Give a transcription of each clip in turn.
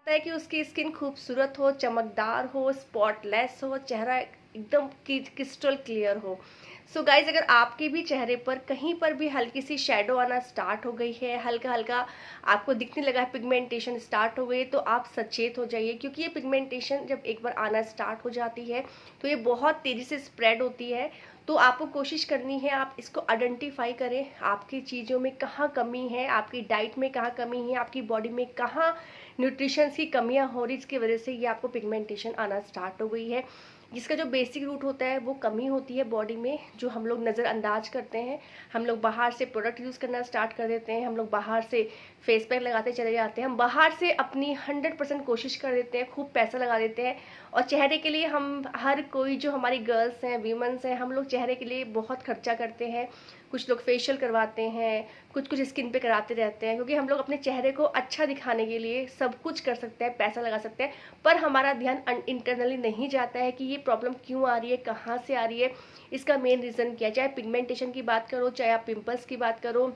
है कि उसकी स्किन खूबसूरत हो, चमकदार हो, स्पॉटलेस हो, चेहरा एकदम क्रिस्टल क्लियर हो। सो गाइज, अगर आपके भी चेहरे पर कहीं पर भी हल्की सी शेडो आना स्टार्ट हो गई है, हल्का हल्का आपको दिखने लगा है, पिगमेंटेशन स्टार्ट हो गई, तो आप सचेत हो जाइए, क्योंकि ये पिगमेंटेशन जब एक बार आना स्टार्ट हो जाती है तो ये बहुत तेजी से स्प्रेड होती है। तो आपको कोशिश करनी है, आप इसको आइडेंटिफाई करें, आपकी चीज़ों में कहाँ कमी है, आपकी डाइट में कहाँ कमी है, आपकी बॉडी में कहाँ न्यूट्रिशंस की कमियां हो रही, इसकी वजह से ये आपको पिगमेंटेशन आना स्टार्ट हो गई है। जिसका जो बेसिक रूट होता है वो कमी होती है बॉडी में, जो हम लोग नज़रअंदाज करते हैं। हम लोग बाहर से प्रोडक्ट यूज़ करना स्टार्ट कर देते हैं, हम लोग बाहर से फेस पैक लगाते चले जाते हैं, हम बाहर से अपनी 100% कोशिश कर देते हैं, खूब पैसा लगा देते हैं। और चेहरे के लिए हम हर कोई, जो हमारी गर्ल्स हैं, वीमेंस हैं, हम लोग चेहरे के लिए बहुत खर्चा करते हैं। कुछ लोग फेशियल करवाते हैं, कुछ कुछ स्किन पे कराते रहते हैं, क्योंकि हम लोग अपने चेहरे को अच्छा दिखाने के लिए सब कुछ कर सकते हैं, पैसा लगा सकते हैं, पर हमारा ध्यान इंटरनली नहीं जाता है कि ये प्रॉब्लम क्यों आ रही है, कहाँ से आ रही है, इसका मेन रीज़न क्या है। चाहे पिगमेंटेशन की बात करो, चाहे आप पिंपल्स की बात करो,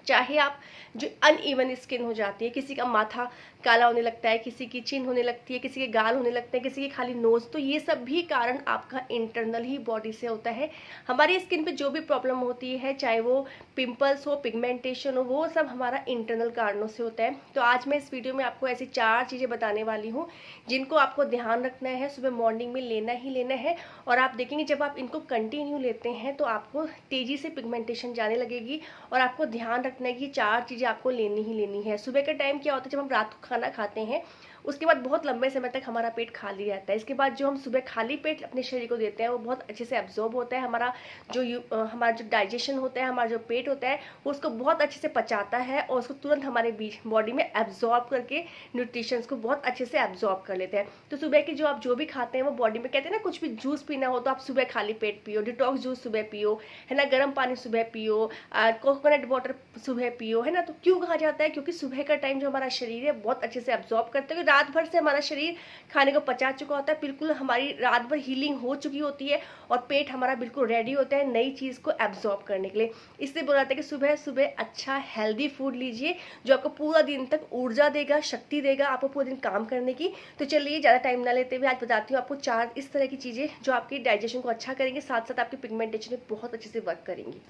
चाहे आप जो अनइवन स्किन हो जाती है, किसी का माथा काला होने लगता है, किसी की चिन होने लगती है, किसी के गाल होने लगते हैं, किसी के खाली नोज, तो ये सब भी कारण आपका इंटरनल ही बॉडी से होता है। हमारी स्किन पे जो भी प्रॉब्लम होती है, चाहे वो पिंपल्स हो, पिगमेंटेशन हो, वो सब हमारा इंटरनल कारणों से होता है। तो आज मैं इस वीडियो में आपको ऐसी 4 चीज़ें बताने वाली हूँ जिनको आपको ध्यान रखना है, सुबह मॉर्निंग में लेना ही लेना है। और आप देखेंगे जब आप इनको कंटिन्यू लेते हैं तो आपको तेज़ी से पिगमेंटेशन जाने लगेगी। और आपको ध्यान रखना है कि 4 चीज़ें आपको लेनी ही लेनी है। सुबह का टाइम क्या होता है, जब हम रात को खाना खाते हैं उसके बाद बहुत लंबे समय तक हमारा पेट खाली रहता है। इसके बाद जो हम सुबह खाली पेट अपने शरीर को देते हैं वो बहुत अच्छे से एब्जॉर्ब होता है। हमारा जो डाइजेशन होता है, हमारा जो पेट होता है, वो उसको बहुत अच्छे से पचाता है और उसको तुरंत हमारे बॉडी में एब्जॉर्ब करके न्यूट्रिशंस को बहुत अच्छे से एब्जॉर्ब कर लेते हैं। तो सुबह की आप जो भी खाते हैं वो बॉडी में, कहते हैं ना, कुछ भी जूस पीना हो तो आप सुबह खाली पेट पियो, डिटॉक्स जूस सुबह पियो, है ना, गर्म पानी सुबह पियो, कोकोनट वाटर सुबह पियो, है ना। तो क्यों कहा जाता है, क्योंकि सुबह का टाइम जो हमारा शरीर है बहुत अच्छे से एब्जॉर्ब करते हैं। रात भर से हमारा शरीर खाने को पचा चुका होता है, बिल्कुल हमारी रात भर हीलिंग हो चुकी होती है और पेट हमारा बिल्कुल रेडी होता है नई चीज़ को एब्जॉर्ब करने के लिए। इसलिए बोला जाता है कि सुबह सुबह अच्छा हेल्दी फूड लीजिए जो आपको पूरा दिन तक ऊर्जा देगा, शक्ति देगा आपको पूरे दिन काम करने की। तो चलिए ज़्यादा टाइम ना लेते हुए आज बताती हूँ आपको 4 इस तरह की चीज़ें जो आपकी डाइजेशन को अच्छा करेंगे, साथ साथ आपकी पिगमेंटेशन में बहुत अच्छे से वर्क करेंगी।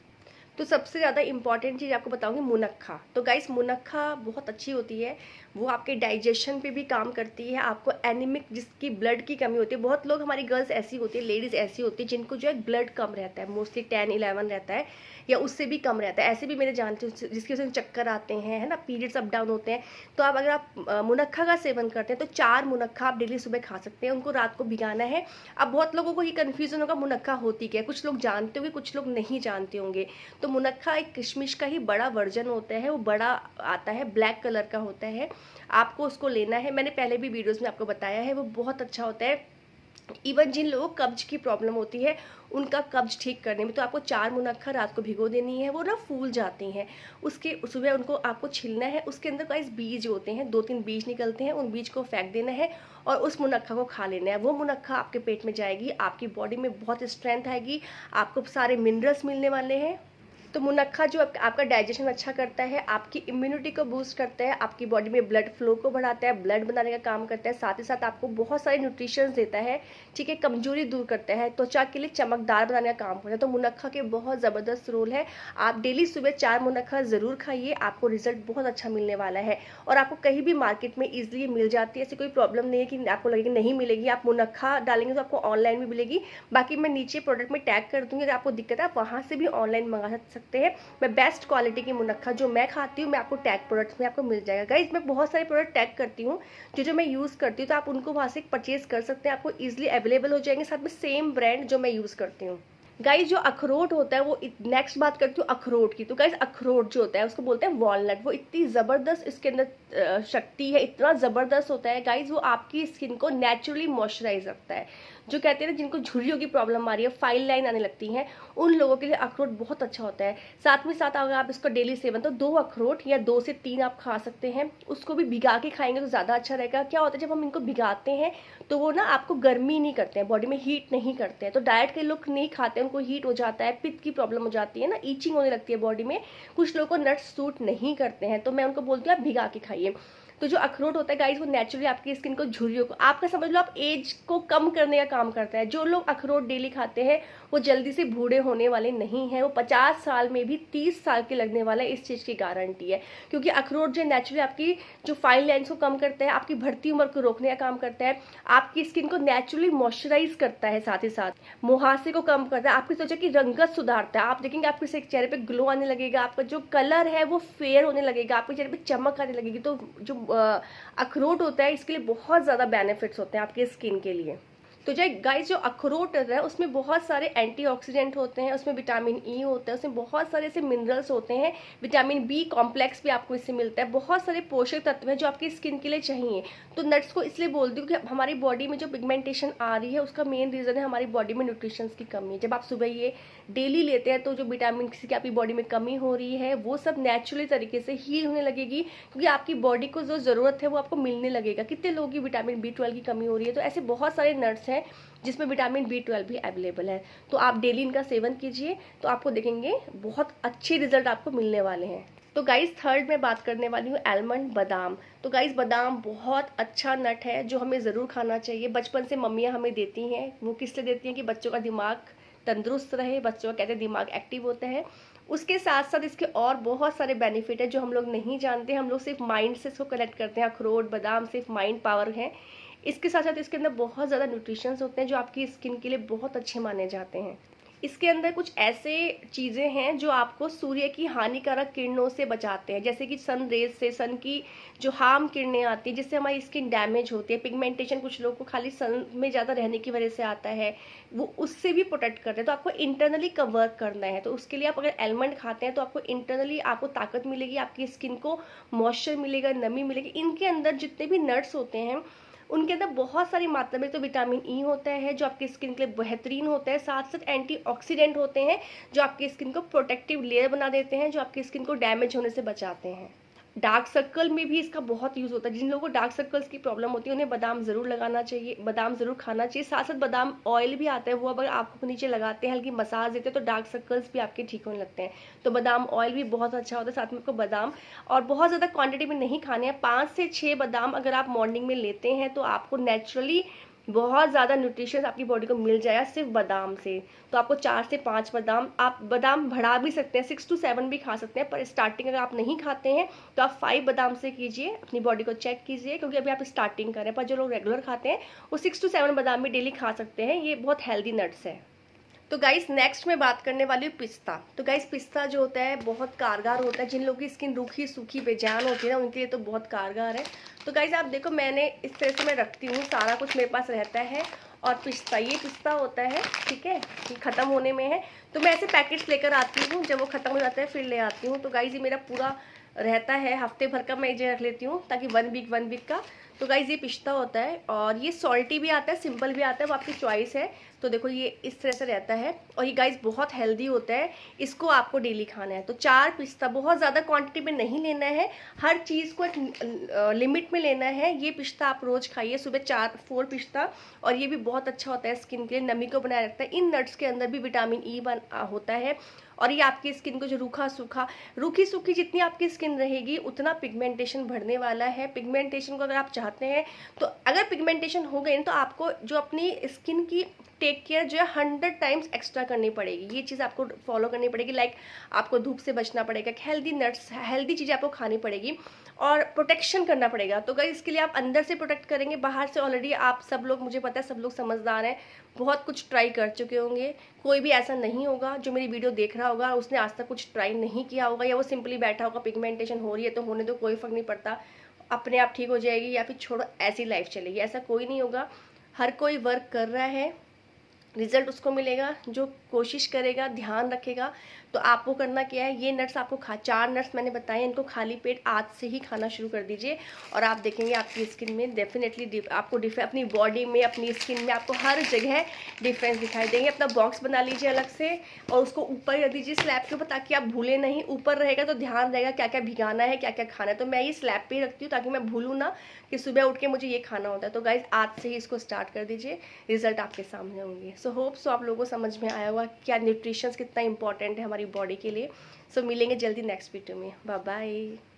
तो सबसे ज़्यादा इंपॉर्टेंट चीज़ आपको बताऊंगी मुनक्खा। तो गाइस, मुनक्खा बहुत अच्छी होती है, वो आपके डाइजेशन पे भी काम करती है। आपको एनीमिक, जिसकी ब्लड की कमी होती है, बहुत लोग, हमारी गर्ल्स ऐसी होती है, लेडीज़ ऐसी होती है जिनको जो है ब्लड कम रहता है, मोस्टली 10-11 रहता है या उससे भी कम रहता है। ऐसे भी मेरे जानते हो जिसकी वजह से चक्कर आते हैं, है ना, पीरियड्स अप डाउन होते हैं। तो आप, अगर आप मुनक्खा का सेवन करते हैं तो 4 मुनक्खा आप डेली सुबह खा सकते हैं, उनको रात को भिगाना है। अब बहुत लोगों को ये कन्फ्यूजन होगा मुनक्खा होती क्या है, कुछ लोग जानते होंगे, कुछ लोग नहीं जानते होंगे। तो मुनक्खा एक किशमिश का ही बड़ा वर्जन होता है, वो बड़ा आता है, ब्लैक कलर का होता है। आपको उसको लेना है, मैंने पहले भी वीडियोस में आपको बताया है, वो बहुत अच्छा होता है। इवन जिन लोगों को कब्ज की प्रॉब्लम होती है उनका कब्ज ठीक करने में, तो आपको 4 मुनक्खा रात को भिगो देनी है। वो ना फूल जाती हैं, उसके सुबह उनको आपको छिलना है, उसके अंदर कई बीज होते हैं, 2-3 बीज निकलते हैं, उन बीज को फेंक देना है और उस मुनक्खा को खा लेना है। वो मुनक्खा आपके पेट में जाएगी, आपकी बॉडी में बहुत स्ट्रेंथ आएगी, आपको सारे मिनरल्स मिलने वाले हैं। तो मुनक्खा जो आपका डाइजेशन अच्छा करता है, आपकी इम्यूनिटी को बूस्ट करता है, आपकी बॉडी में ब्लड फ्लो को बढ़ाता है, ब्लड बनाने का काम करता है, साथ ही साथ आपको बहुत सारे न्यूट्रिशंस देता है, ठीक है, कमजोरी दूर करता है, त्वचा के लिए चमकदार बनाने का काम करता है। तो मुनक्खा के बहुत ज़बरदस्त रोल है। आप डेली सुबह 4 मुनक्खा ज़रूर खाइए, आपको रिजल्ट बहुत अच्छा मिलने वाला है। और आपको कहीं भी मार्केट में ईजिली मिल जाती है, ऐसी कोई प्रॉब्लम नहीं है कि आपको लगेगी नहीं मिलेगी। आप मुनक्खा डालेंगे तो आपको ऑनलाइन भी मिलेगी, बाकी मैं नीचे प्रोडक्ट में टैग कर दूँगी, अगर आपको दिक्कत है आप वहाँ से भी ऑनलाइन मंगा सकते हैं। मैं बेस्ट क्वालिटी की मुनक्खा जो मैं खाती हूँ, मैं आपको टैग प्रोडक्ट्स में आपको मिल जाएगा। गाइस, मैं बहुत सारे प्रोडक्ट टैग करती हूँ जो मैं यूज़ करती हूँ, तो आप उनको वहाँ से परचेज कर सकते हैं, आपको ईजिली अवेलेबल हो जाएंगे, साथ में सेम ब्रांड जो मैं यूज़ करती हूँ। गाइस, जो अखरोट होता है वो, नेक्स्ट बात करती हूँ अखरोट की। तो गाइस, अखरोट जो होता है उसको बोलते हैं वॉलनट। वो इतनी ज़बरदस्त इसके अंदर शक्ति है, इतना ज़बरदस्त होता है गाइस, वो आपकी स्किन को नेचुरली मॉइस्चराइज रखता है। जो कहते हैं ना, जिनको झुर्रियों की प्रॉब्लम आ रही है, फाइन लाइन आने लगती हैं, उन लोगों के लिए अखरोट बहुत अच्छा होता है। साथ में साथ अगर आप इसको डेली सेवन, तो 2 अखरोट या 2 से 3 आप खा सकते हैं, उसको भी भिगा के खाएंगे तो ज़्यादा अच्छा रहेगा। क्या होता है, जब हम इनको भिगाते हैं तो वो ना आपको गर्मी नहीं करते हैं, बॉडी में हीट नहीं करते हैं। तो डाइट के लोग नहीं खाते हैं, उनको हीट हो जाता है, पित्त की प्रॉब्लम हो जाती है ना, ईचिंग होने लगती है बॉडी में, कुछ लोगों को नट्स सूट नहीं करते हैं, तो मैं उनको बोलती हूँ आप भिगा के खाइए। तो जो अखरोट होता है गाइस वो नेचुरली आपकी स्किन को, झुर्रियों को, आपका समझ लो आप एज को कम करने का काम करता है। जो लोग अखरोट डेली खाते हैं वो जल्दी से बूढ़े होने वाले नहीं हैं, वो 50 साल में भी 30 साल के लगने वाला है, इस चीज़ की गारंटी है। क्योंकि अखरोट जो नेचुरली आपकी जो फाइन लाइन्स को कम करता है, आपकी बढ़ती उम्र को रोकने का काम करता है, आपकी स्किन को नेचुरली मॉइस्चराइज करता है, साथ ही साथ मुहासे को कम करता है, आपकी त्वचा की रंगत सुधारता है। आप देखेंगे आपके चेहरे पे ग्लो आने लगेगा, आपका जो कलर है वो फेयर होने लगेगा, आपके चेहरे पे चमक आने लगेगी। तो जो अखरोट होता है इसके लिए बहुत ज़्यादा बेनिफिट्स होते हैं आपके स्किन के लिए। तो जो गाइस जो अखरोट है उसमें बहुत सारे एंटीऑक्सीडेंट होते हैं, उसमें विटामिन ई होता है, उसमें बहुत सारे ऐसे मिनरल्स होते हैं, विटामिन बी कॉम्प्लेक्स भी आपको इससे मिलता है, बहुत सारे पोषक तत्व हैं जो आपकी स्किन के लिए चाहिए। तो नट्स को इसलिए बोलती हूँ कि हमारी बॉडी में जो पिगमेंटेशन आ रही है उसका मेन रीज़न है हमारी बॉडी में न्यूट्रिशन की कमी। जब आप सुबह ये डेली लेते हैं तो जो विटामिन की आपकी बॉडी में कमी हो रही है वो सब नेचुरली तरीके से हील होने लगेगी, क्योंकि आपकी बॉडी को जो ज़रूरत है वो आपको मिलने लगेगा। कितने लोगों की विटामिन B12 की कमी हो रही है, तो ऐसे बहुत सारे नट्स हैं जिसमें विटामिन B12 भी अवेलेबल है। तो आप डेली इनका सेवन कीजिए तो आपको देखेंगे बहुत अच्छे रिजल्ट आपको मिलने वाले हैं। तो गाइस थर्ड मैं बात करने वाली हूँ आलमंड, बादाम। तो गाइस बादाम बहुत अच्छा नट है जो हमें ज़रूर खाना चाहिए। बचपन से मम्मियाँ हमें देती हैं, वो किस लिए देती हैं कि बच्चों का दिमाग तंदुरुस्त रहे, बच्चों का कहते हैं दिमाग एक्टिव होता है। उसके साथ साथ इसके और बहुत सारे बेनिफिट है जो हम लोग नहीं जानते, हम लोग सिर्फ माइंड से इसको कनेक्ट करते हैं। अखरोट बादाम सिर्फ माइंड पावर है। इसके साथ साथ इसके अंदर बहुत ज़्यादा न्यूट्रिशंस होते हैं जो आपकी स्किन के लिए बहुत अच्छे माने जाते हैं। इसके अंदर कुछ ऐसे चीज़ें हैं जो आपको सूर्य की हानिकारक किरणों से बचाते हैं, जैसे कि सन रेज से, सन की जो हार्म किरणें आती है जिससे हमारी स्किन डैमेज होती है, पिगमेंटेशन कुछ लोगों को खाली सन में ज़्यादा रहने की वजह से आता है, वो उससे भी प्रोटेक्ट करते हैं। तो आपको इंटरनली कवर करना है, तो उसके लिए आप अगर आलमंड खाते हैं तो आपको इंटरनली आपको ताकत मिलेगी, आपकी स्किन को मॉइस्चर मिलेगा, नमी मिलेगी। इनके अंदर जितने भी नट्स होते हैं उनके अंदर बहुत सारी मात्रा में तो विटामिन ई होता है जो आपकी स्किन के लिए बेहतरीन होता है, साथ साथ एंटीऑक्सीडेंट होते हैं जो आपकी स्किन को प्रोटेक्टिव लेयर बना देते हैं, जो आपकी स्किन को डैमेज होने से बचाते हैं। डार्क सर्कल में भी इसका बहुत यूज़ होता है। जिन लोगों को डार्क सर्कल्स की प्रॉब्लम होती है उन्हें बादाम ज़रूर लगाना चाहिए, बादाम ज़रूर खाना चाहिए। साथ साथ बादाम ऑयल भी आता है, वो अगर आंखों के नीचे लगाते हैं, हल्की मसाज देते हैं तो डार्क सर्कल्स भी आपके ठीक होने लगते हैं। तो बादाम ऑयल भी बहुत अच्छा होता है। साथ में आपको बादाम और बहुत ज़्यादा क्वांटिटी में नहीं खाने हैं, 5 से 6 बादाम अगर आप मॉर्निंग में लेते हैं तो आपको नेचुरली बहुत ज़्यादा न्यूट्रिशन आपकी बॉडी को मिल जाएगा सिर्फ बादाम से। तो आपको 4 से 5 बादाम, आप बादाम बढ़ा भी सकते हैं, 6 to 7 भी खा सकते हैं, पर स्टार्टिंग अगर आप नहीं खाते हैं तो आप 5 बादाम से कीजिए, अपनी बॉडी को चेक कीजिए, क्योंकि अभी आप स्टार्टिंग कर रहे हैं। पर जो लोग रेगुलर खाते हैं वो 6 to 7 बादाम भी डेली खा सकते हैं, ये बहुत हेल्दी नट्स है। तो गाइस नेक्स्ट मैं बात करने वाली हूँ पिस्ता। तो गाइस पिस्ता जो होता है बहुत कारगर होता है, जिन लोगों की स्किन रूखी सूखी बेजान होती है ना उनके लिए तो बहुत कारगर है। तो गाइस आप देखो मैंने इस तरह से मैं रखती हूँ, सारा कुछ मेरे पास रहता है। और पिस्ता, ये पिस्ता होता है, ठीक है, ये ख़त्म होने में है तो मैं ऐसे पैकेट्स लेकर आती हूँ, जब वो ख़त्म हो जाता है फिर ले आती हूँ। तो गाइस ये मेरा पूरा रहता है, हफ्ते भर का मैं ये रख लेती हूँ ताकि 1 वीक का। तो गाइस ये पिस्ता होता है और ये सॉल्टी भी आता है, सिंपल भी आता है, वो आपकी चॉइस है। तो देखो ये इस तरह से रहता है और ये गाइस बहुत हेल्दी होता है, इसको आपको डेली खाना है। तो 4 पिस्ता, बहुत ज़्यादा क्वांटिटी में नहीं लेना है, हर चीज़ को एक लिमिट में लेना है। ये पिस्ता आप रोज़ खाइए, सुबह 4 पिस्ता, और ये भी बहुत अच्छा होता है स्किन के लिए, नमी को बनाए रखता है। इन नट्स के अंदर भी विटामिन ई होता है और ये आपकी स्किन को जो रूखी सूखी जितनी आपकी स्किन रहेगी उतना पिगमेंटेशन बढ़ने वाला है। पिगमेंटेशन को अगर आप चाहते हैं तो अगर पिगमेंटेशन हो गई तो आपको जो अपनी स्किन की टेक केयर जो है 100 टाइम्स एक्स्ट्रा करनी पड़ेगी। ये चीज़ आपको फॉलो करनी पड़ेगी, लाइक आपको धूप से बचना पड़ेगा, हेल्दी नट्स, हेल्दी चीज़ें आपको खानी पड़ेगी और प्रोटेक्शन करना पड़ेगा। तो गाइस इसके लिए आप अंदर से प्रोटेक्ट करेंगे, बाहर से ऑलरेडी आप सब लोग, मुझे पता है सब लोग समझदार हैं, बहुत कुछ ट्राई कर चुके होंगे। कोई भी ऐसा नहीं होगा जो मेरी वीडियो देख रहा होगा उसने आज तक कुछ ट्राई नहीं किया होगा, या वो सिंपली बैठा होगा पिगमेंटेशन हो रही है तो होने दो, कोई फर्क नहीं पड़ता, अपने आप ठीक हो जाएगी, या फिर छोड़ो ऐसी लाइफ चलेगी। ऐसा कोई नहीं होगा, हर कोई वर्क कर रहा है, रिजल्ट उसको मिलेगा जो कोशिश करेगा, ध्यान रखेगा। तो आपको करना क्या है, ये नट्स आपको 4 नट्स मैंने बताए, इनको खाली पेट आज से ही खाना शुरू कर दीजिए और आप देखेंगे आपकी स्किन में डेफिनेटली आपको अपनी बॉडी में, अपनी स्किन में आपको हर जगह डिफरेंस दिखाई देंगे। अपना बॉक्स बना लीजिए अलग से और उसको ऊपर रख दीजिए स्लैब के ऊपर, ताकि आप भूलें नहीं। ऊपर रहेगा तो ध्यान रहेगा क्या क्या भिगाना है, क्या क्या खाना है। तो मैं ये स्लैब पे ही रखती हूँ ताकि मैं भूलूँ ना कि सुबह उठ के मुझे ये खाना होता है। तो गाइज आज से ही इसको स्टार्ट कर दीजिए, रिजल्ट आपके सामने होंगे। सो होप्स आप लोगों को समझ में आया होगा क्या न्यूट्रिशन कितना इंपॉर्टेंट है हमारी बॉडी के लिए। सो मिलेंगे जल्दी नेक्स्ट वीडियो में, बाय बाय।